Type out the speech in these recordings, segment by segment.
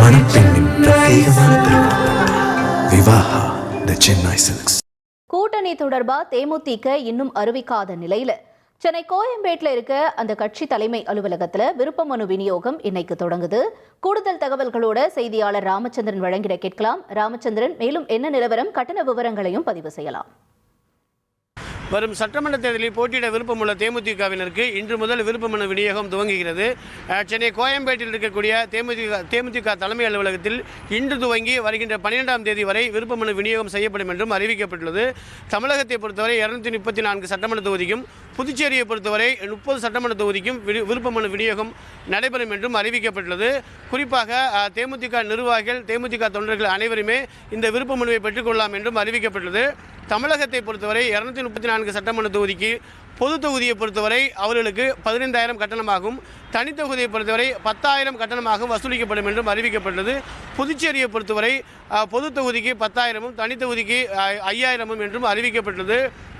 மணப்பெண்ணின் பிரத்யேகமான திருமணம் விவாஹா தி சென்னை சில்க்ஸ். கூட்டணி தொடர்பா தேமுதிக இன்னும் அறிவிக்காத நிலையில சென்னை கோயம்பேட்டில் இருக்க அந்த கட்சி தலைமை அலுவலகத்தில் விருப்ப மனு விநியோகம் இன்னைக்கு தொடங்குது. கூடுதல் தகவல்களோட செய்தியாளர் ராமச்சந்திரன் வழங்கிட கேட்கலாம். ராமச்சந்திரன், மேலும் என்ன நிலவரம், கட்டண விவரங்களையும் பதிவு செய்யலாம். வரும் சட்டமன்ற தேர்தலில் போட்டியிட விருப்பமுள்ள தேமுதிகவினருக்கு இன்று முதல் விருப்ப மனு விநியோகம் துவங்குகிறது. சென்னை கோயம்பேட்டில் இருக்கக்கூடிய தேமுதிக தலைமை அலுவலகத்தில் இன்று துவங்கி வருகின்ற 12ஆம் தேதி வரை விருப்ப மனு விநியோகம் செய்யப்படும் என்றும் அறிவிக்கப்பட்டுள்ளது. தமிழகத்தை பொறுத்தவரை 234 சட்டமன்ற தொகுதிக்கும், புதுச்சேரியை பொறுத்தவரை 30 சட்டமன்ற தொகுதிக்கும் விருப்ப மனு விநியோகம் நடைபெறும் என்றும் அறிவிக்கப்பட்டுள்ளது. குறிப்பாக தேமுதிக நிர்வாகிகள், தேமுதிக தொண்டர்கள் அனைவருமே இந்த விருப்ப மனுவை பெற்றுக்கொள்ளலாம் என்றும் அறிவிக்கப்பட்டுள்ளது. தமிழகத்தை பொறுத்தவரை 234 சட்டமன்ற தொகுதிக்கு பொது தொகுதியை பொறுத்தவரை அவர்களுக்கு 15,000 கட்டணமாகும், தனித்தொகுதியை பொறுத்தவரை 10,000 கட்டணமாகவும் வசூலிக்கப்படும் என்றும் அறிவிக்கப்பட்டது. புதுச்சேரியை பொறுத்தவரை பொது தொகுதிக்கு 10,000 தனித்தொகுதிக்கு 5,000 என்றும் அறிவிக்கப்பட்டது.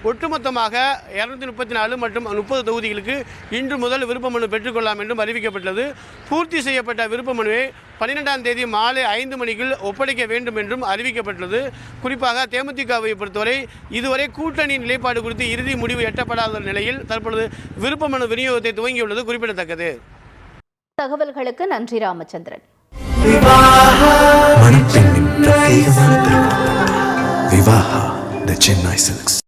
ஒட்டுமொத்தமாக 234 மற்றும் 30 தொகுதிகளுக்கு இன்று முதல் விருப்ப மனு பெற்றுக்கொள்ளலாம் என்றும் அறிவிக்கப்பட்டது. பூர்த்தி செய்யப்பட்ட விருப்ப மனுவை 12ஆம் தேதி மாலை 5 மணிக்குள் ஒப்படைக்க வேண்டும் என்றும் அறிவிக்கப்பட்டுள்ளது. குறிப்பாக தேமுதிகவை பொறுத்தவரை இதுவரை கூட்டணி நிலைப்பாடு குறித்து இறுதி முடிவு எட்டப்படாத நிலையில் தற்பொழுது விருப்ப மனு விநியோகத்தை துவங்கியுள்ளது குறிப்பிடத்தக்கது. தகவல்களுக்கு நன்றி ராமச்சந்திரன். மணப்பெண்ணின் பிரத்யேகமான திருமணம் விவாஹா தி சென்னை சில்க்ஸ்.